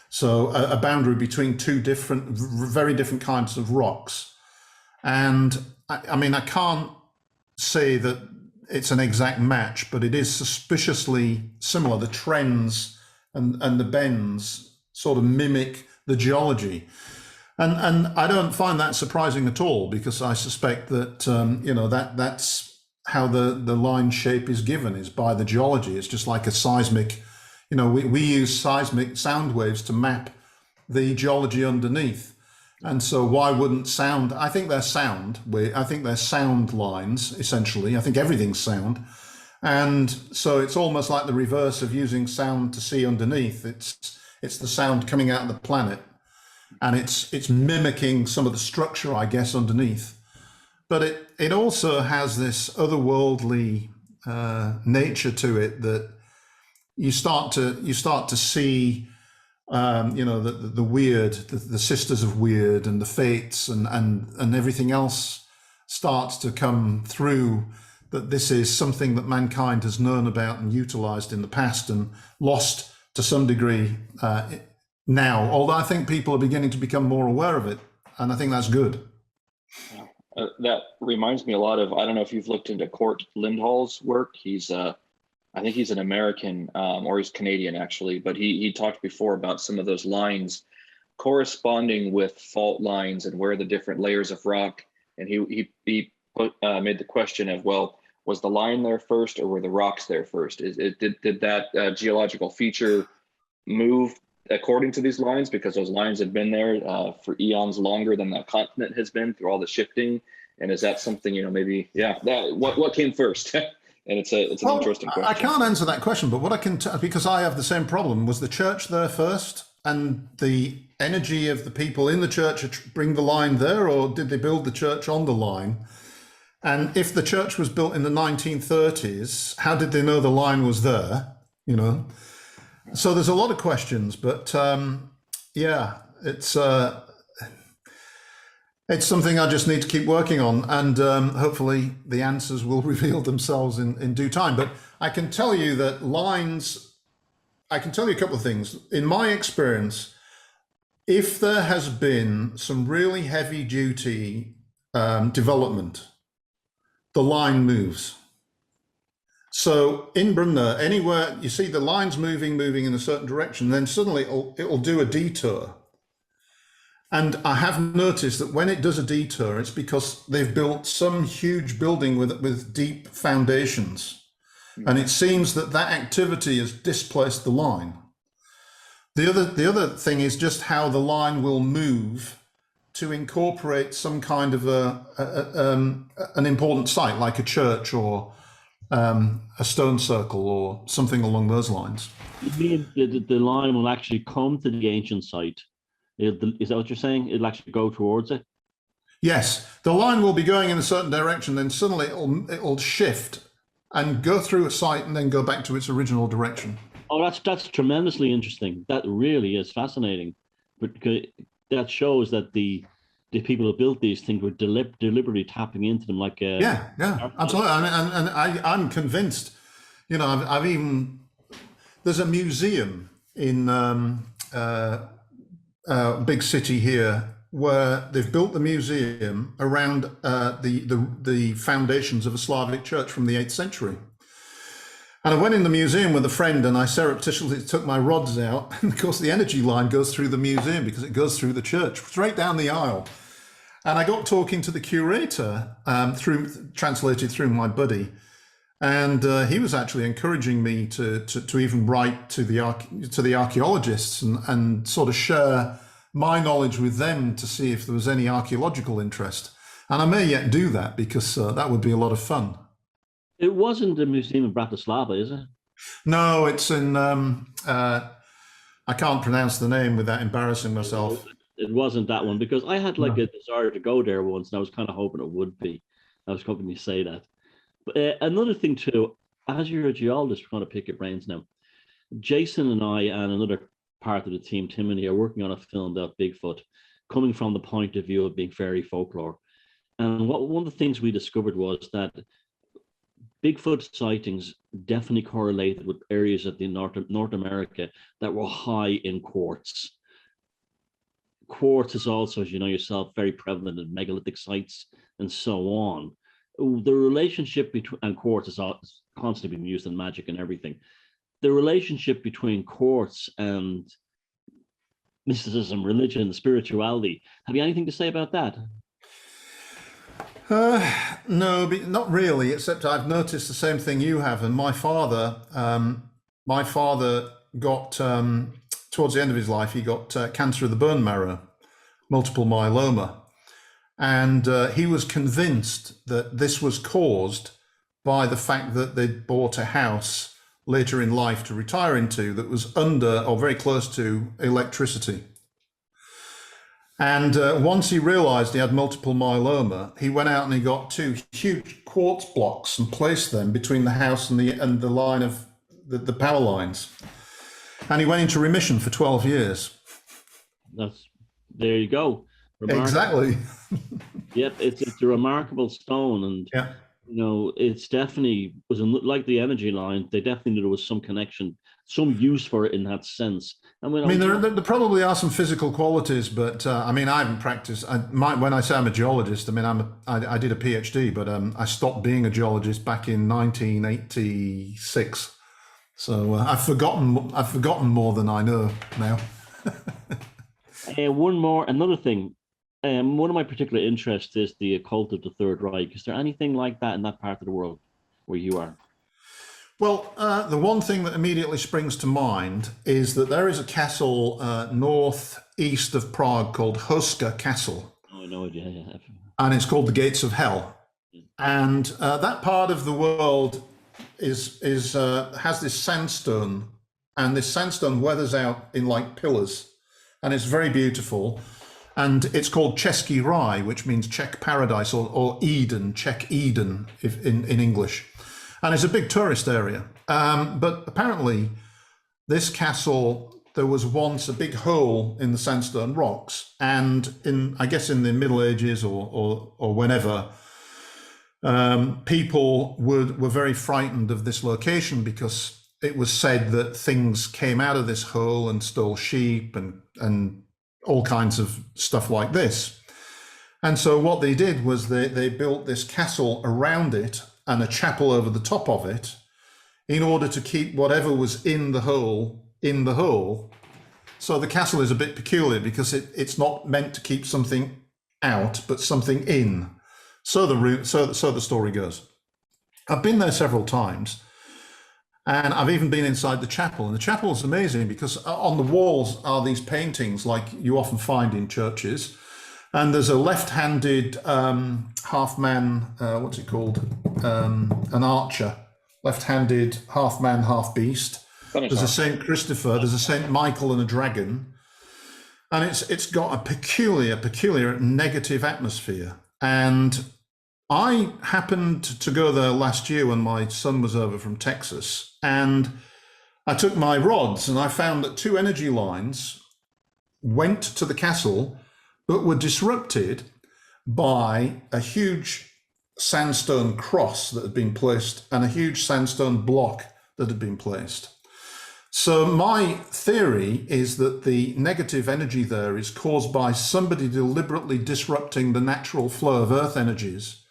So a boundary between two very different kinds of rocks. And I can't say that it's an exact match, but it is suspiciously similar. The trends and the bends sort of mimic the geology. And I don't find that surprising at all, because I suspect that, that's how the line shape is given, is by the geology. It's just like a seismic, we use seismic sound waves to map the geology underneath. And so why wouldn't sound? I think they're sound. I think they're sound lines, essentially. I think everything's sound. And so it's almost like the reverse of using sound to see underneath. It's the sound coming out of the planet, and it's mimicking some of the structure, I guess, underneath. But it also has this otherworldly nature to it that you start to see, the weird, the sisters of weird, and the fates, and everything else starts to come through. That this is something that mankind has known about and utilized in the past and lost to some degree now. Although I think people are beginning to become more aware of it, and I think that's good. That reminds me a lot of, I don't know if you've looked into Kurt Lindall's work. He's I think he's an American, or he's Canadian actually, but he talked before about some of those lines corresponding with fault lines and where the different layers of rock. And he made the question of, well, was the line there first or were the rocks there first? Did that geological feature move according to these lines because those lines had been there for eons longer than that continent has been through all the shifting? And is that something, maybe, what came first? And it's an interesting question. I can't answer that question, but what I can tell, because I have the same problem, was the church there first and the energy of the people in the church bring the line there, or did they build the church on the line? And if the church was built in the 1930s, how did they know the line was there? So there's a lot of questions, but it's something I just need to keep working on, and hopefully the answers will reveal themselves in due time. But I can tell you that I can tell you a couple of things. In my experience, if there has been some really heavy duty development, the line moves. So in Brunner, anywhere you see the lines moving in a certain direction, then suddenly it'll do a detour. And I have noticed that when it does a detour, it's because they've built some huge building with deep foundations. And it seems that activity has displaced the line. The other thing is just how the line will move to incorporate some kind of an important site, like a church or a stone circle or something along those lines. You mean the line will actually come to the ancient site? Is that what you're saying? It'll actually go towards it? Yes, the line will be going in a certain direction, then suddenly it'll shift and go through a site and then go back to its original direction. Oh, that's tremendously interesting. That really is fascinating, because that shows that the people who built these things were deliberately tapping into them, like yeah, absolutely. And I'm convinced. I've even, there's a museum in big city here where they've built the museum around the foundations of a Slavic church from the 8th century. And I went in the museum with a friend and I surreptitiously took my rods out. And of course, the energy line goes through the museum because it goes through the church, straight down the aisle. And I got talking to the curator, translated through my buddy. And he was actually encouraging me to even write to the archaeologists and sort of share my knowledge with them to see if there was any archaeological interest. And I may yet do that because that would be a lot of fun. It wasn't the museum in Bratislava, is it? No, it's in, I can't pronounce the name without embarrassing myself. It wasn't that one, because I had a desire to go there once, and I was kind of hoping it would be. I was hoping you say that. But another thing too, as you're a geologist, we're going to pick your brains now. Jason and I and another part of the team, Timothy, are working on a film about Bigfoot, coming from the point of view of being fairy folklore. And one of the things we discovered was that Bigfoot sightings definitely correlated with areas of the North America that were high in quartz. Quartz is also, as you know yourself, very prevalent in megalithic sites and so on. The relationship between, and quartz is constantly being used in magic and everything. The relationship between quartz and mysticism, religion, spirituality. Have you anything to say about that? No, not really, except I've noticed the same thing you have. And my father got, towards the end of his life, he got cancer of the bone marrow. multiple myeloma. And he was convinced that this was caused by the fact that they'd bought a house later in life to retire into that was under or very close to electricity. And once he realized he had multiple myeloma, he went out and he got 2 huge quartz blocks and placed them between the house and the line of the power lines. And he went into remission for 12 years. There you go. Remarkable. Exactly. Yep, it's a remarkable stone, and yeah. It's definitely was like the energy line. They definitely knew there was some connection, some use for it in that sense. And there probably are some physical qualities, but I haven't practiced. When I say I'm a geologist, I did a PhD, but I stopped being a geologist back in 1986. So I've forgotten more than I know now. Another thing. One of my particular interests is the occult of the Third Reich. Is there anything like that in that part of the world where you are? Well, the one thing that immediately springs to mind is that there is a castle northeast of Prague called Hoska Castle. Oh, I know it, yeah. And it's called the Gates of Hell. And that part of the world has this sandstone, and this sandstone weathers out in like pillars, and it's very beautiful. And it's called Český Raj, which means Czech paradise, or Eden, Czech Eden in English. And it's a big tourist area. But apparently this castle, there was once a big hole in the sandstone rocks. And I guess in the Middle Ages or whenever, people were very frightened of this location because it was said that things came out of this hole and stole sheep and all kinds of stuff like this. And so what they did was they built this castle around it and a chapel over the top of it in order to keep whatever was in the hole in the hole. So the castle is a bit peculiar because it's not meant to keep something out, but something in. So the story goes. I've been there several times. And I've even been inside the chapel. And the chapel is amazing because on the walls are these paintings like you often find in churches. And there's a left-handed half man, what's it called? An archer, left-handed half man, half beast. There's a Saint Christopher, there's a Saint Michael and a dragon. And it's got a peculiar negative atmosphere. And I happened to go there last year when my son was over from Texas, and I took my rods and I found that 2 energy lines went to the castle, but were disrupted by a huge sandstone cross that had been placed and a huge sandstone block that had been placed. So my theory is that the negative energy there is caused by somebody deliberately disrupting the natural flow of earth energies.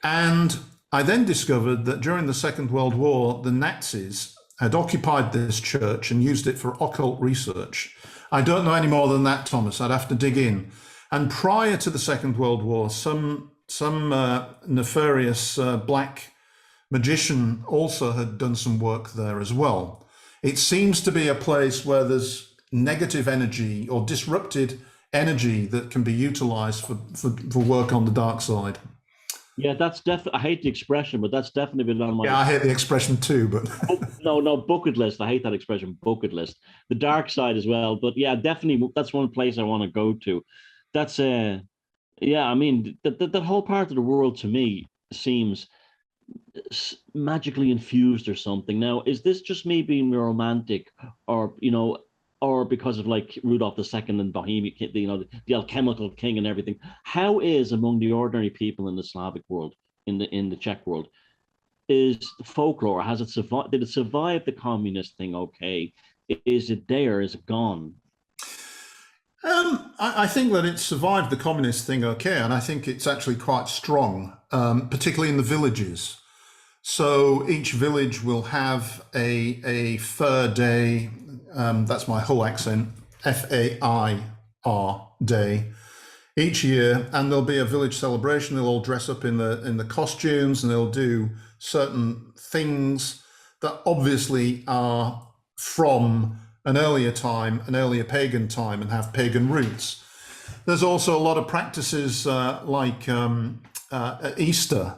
And I then discovered that during the Second World War, the Nazis had occupied this church and used it for occult research. I don't know any more than that, Thomas. I'd have to dig in. And prior to the Second World War, some nefarious black magician also had done some work there as well. It seems to be a place where there's negative energy or disrupted energy that can be utilized for work on the dark side. Yeah, that's definitely, I hate the expression, but that's definitely been on my... Yeah, I hate the expression too, but... No, bucket list. I hate that expression, bucket list. The dark side as well. But yeah, definitely, that's one place I want to go to. That's, that whole part of the world to me seems magically infused or something. Now, is this just me being romantic or because of like Rudolph II and Bohemia, the alchemical king and everything? How is among the ordinary people in the Slavic world, in the Czech world, is folklore? Has it survived? Did it survive the communist thing? Okay, is it there? Is it gone? I think that it survived the communist thing okay, and I think it's actually quite strong, particularly in the villages. So each village will have a fair day. That's my whole accent, Fair day, each year, and there'll be a village celebration. They'll all dress up in the costumes, and they'll do certain things that obviously are from an earlier time, an earlier pagan time, and have pagan roots. There's also a lot of practices like at Easter.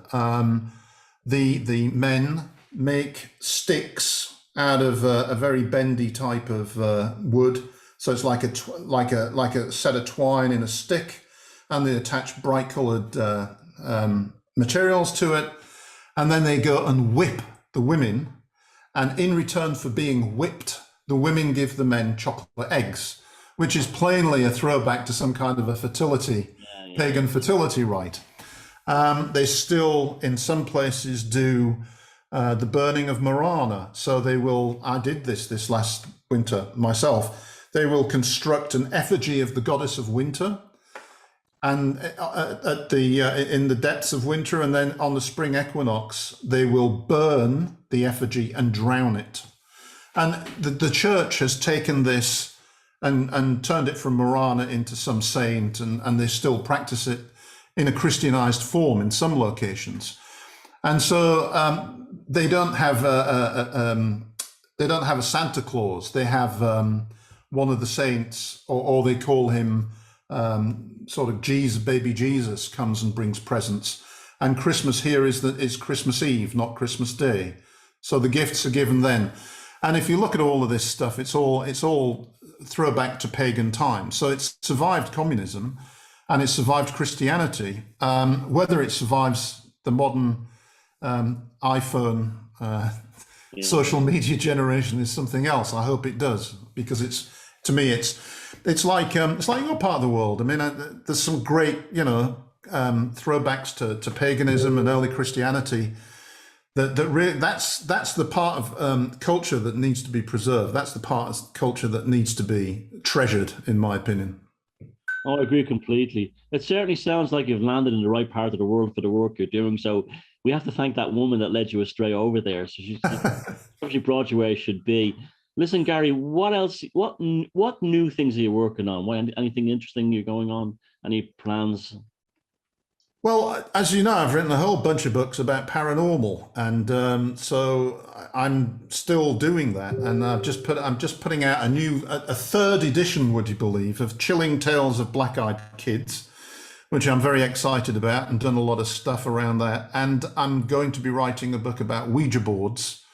The men make sticks out of a very bendy type of wood. So it's like a set of twine in a stick, and they attach bright coloured materials to it, and then they go and whip the women. And in return for being whipped, the women give the men chocolate eggs, which is plainly a throwback to some kind of a fertility, pagan fertility rite. They still, in some places, do the burning of Marana. So they will, I did this last winter myself, they will construct an effigy of the goddess of winter, and in the depths of winter, and then on the spring equinox, they will burn the effigy and drown it. And the church has taken this and turned it from Marana into some saint, and they still practice it in a Christianized form in some locations. And so they don't have a Santa Claus. They have one of the saints, or they call him sort of Jesus, baby Jesus comes and brings presents. And Christmas here is Christmas Eve, not Christmas Day. So the gifts are given then. And if you look at all of this stuff, it's all throwback to pagan times. So it's survived communism, and it's survived Christianity. Whether it survives the modern iPhone social media generation is something else. I hope it does, because to me it's like your part of the world. I mean, there's some great throwbacks to paganism and early Christianity. That's the part of culture that needs to be preserved. That's the part of culture that needs to be treasured, in my opinion. Oh, I agree completely. It certainly sounds like you've landed in the right part of the world for the work you're doing. So we have to thank that woman that led you astray over there. So she brought you where you should be. Listen, Gary, what else? What new things are you working on? Anything interesting you're going on? Any plans? Well, as you know, I've written a whole bunch of books about paranormal, and so I'm still doing that. And I'm just putting out a third edition, would you believe, of Chilling Tales of Black-Eyed Kids, which I'm very excited about, and done a lot of stuff around that. And I'm going to be writing a book about Ouija boards.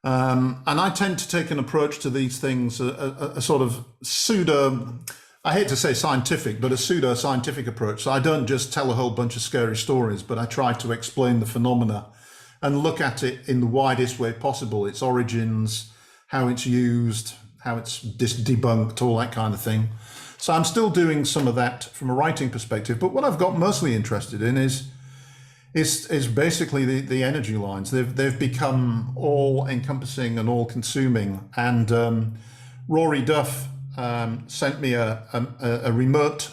And I tend to take an approach to these things, a sort of pseudo, I hate to say scientific, but a pseudo-scientific approach. So I don't just tell a whole bunch of scary stories, but I try to explain the phenomena and look at it in the widest way possible, its origins, how it's used, how it's debunked, all that kind of thing. So I'm still doing some of that from a writing perspective, but what I've got mostly interested in is basically the energy lines. They've become all-encompassing and all-consuming. And Rory Duff sent me a remote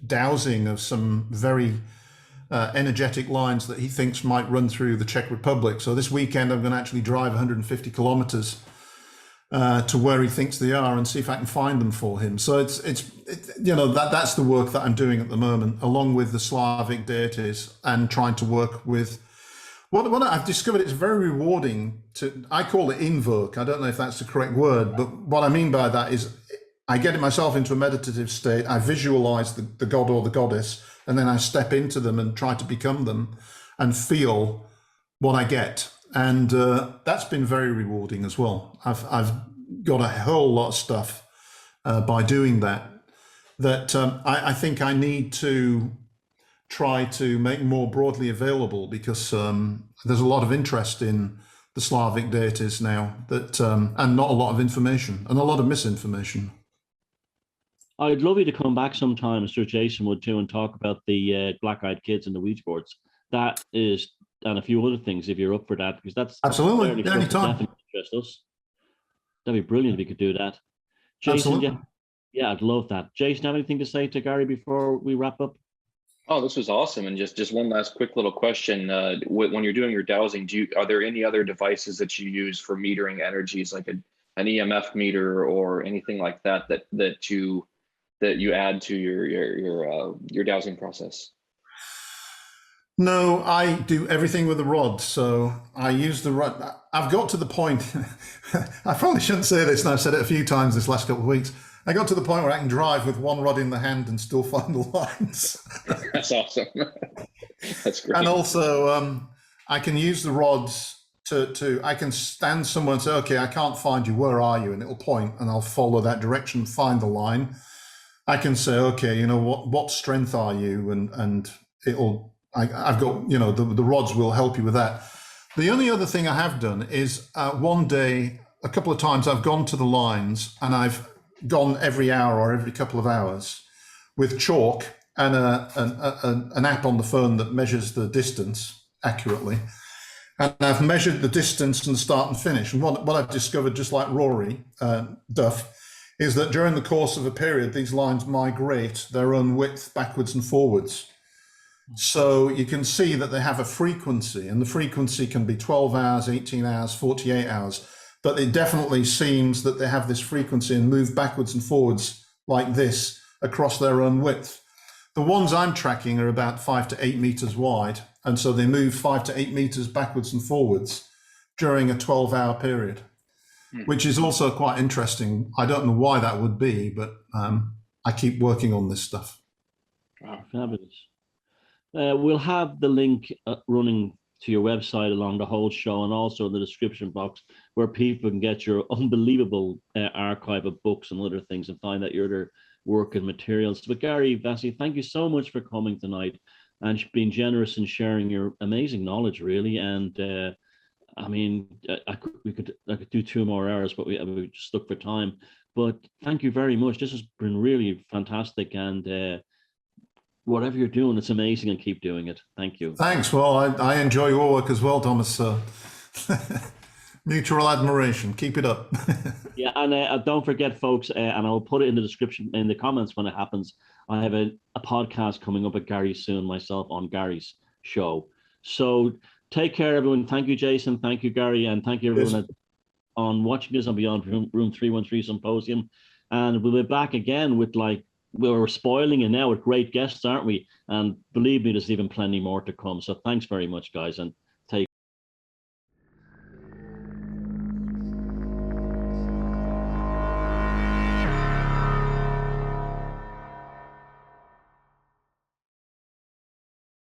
dowsing of some very energetic lines that he thinks might run through the Czech Republic. So this weekend I'm going to actually drive 150 kilometers to where he thinks they are and see if I can find them for him. So it's that's the work that I'm doing at the moment, along with the Slavic deities, and trying to work with what I've discovered. It's very rewarding I call it invoke. I don't know if that's the correct word, but what I mean by that is I get myself into a meditative state. I visualize the god or the goddess, and then I step into them and try to become them and feel what I get. And that's been very rewarding as well. I've got a whole lot of stuff by doing that I think I need to try to make more broadly available, because there's a lot of interest in the Slavic deities now, and not a lot of information, and a lot of misinformation. I'd love you to come back sometime, Sir Jason would too, and talk about the black-eyed kids and the Ouija boards. That is, and a few other things if you're up for that, because that's absolutely anytime. Definitely interest us. That'd be brilliant if we could do that. Jason, absolutely. Yeah, I'd love that. Jason, have anything to say to Gary before we wrap up? Oh, this was awesome. And just one last quick little question. When you're doing your dowsing, are there any other devices that you use for metering energies, like an EMF meter or anything like that you add to your dowsing process? No, I do everything with a rod. So I use the rod. I've got to the point, I probably shouldn't say this, and I've said it a few times this last couple of weeks. I got to the point where I can drive with one rod in the hand and still find the lines. That's awesome. That's great. And also, I can use the rods I can stand somewhere and say, okay, I can't find you, where are you? And it'll point and I'll follow that direction, find the line. I can say, okay, what strength are you? And I've got, the rods will help you with that. The only other thing I have done is one day, a couple of times I've gone to the lines and I've gone every hour or every couple of hours with chalk and an app on the phone that measures the distance accurately. And I've measured the distance from the start and finish. And what I've discovered, just like Rory Duff, is that during the course of a period, these lines migrate their own width backwards and forwards. So you can see that they have a frequency, and the frequency can be 12 hours, 18 hours, 48 hours. But it definitely seems that they have this frequency and move backwards and forwards like this across their own width. The ones I'm tracking are about 5 to 8 meters wide. And so they move 5 to 8 meters backwards and forwards during a 12-hour period, which is also quite interesting. I don't know why that would be, but I keep working on this stuff. Wow, fabulous. We'll have the link running to your website along the whole show, and also in the description box where people can get your unbelievable archive of books and other things and find out your other work and materials. But Gary, Vasey, thank you so much for coming tonight and being generous and sharing your amazing knowledge, really. And I mean, I could do 2 more hours, but we just stuck for time. But thank you very much. This has been really fantastic, and whatever you're doing, it's amazing, and keep doing it. Thank you. Thanks. Well, I enjoy your work as well, Thomas. So mutual admiration. Keep it up. Yeah, and don't forget, folks, and I'll put it in the description, in the comments when it happens. I have a podcast coming up at Gary soon, myself, on Gary's show. So take care, everyone. Thank you, Jason. Thank you, Gary. And thank you, everyone, on watching this on Beyond Room 313 Symposium. And we'll be back again with, we're spoiling it now with great guests, aren't we? And believe me, there's even plenty more to come. So thanks very much, guys. And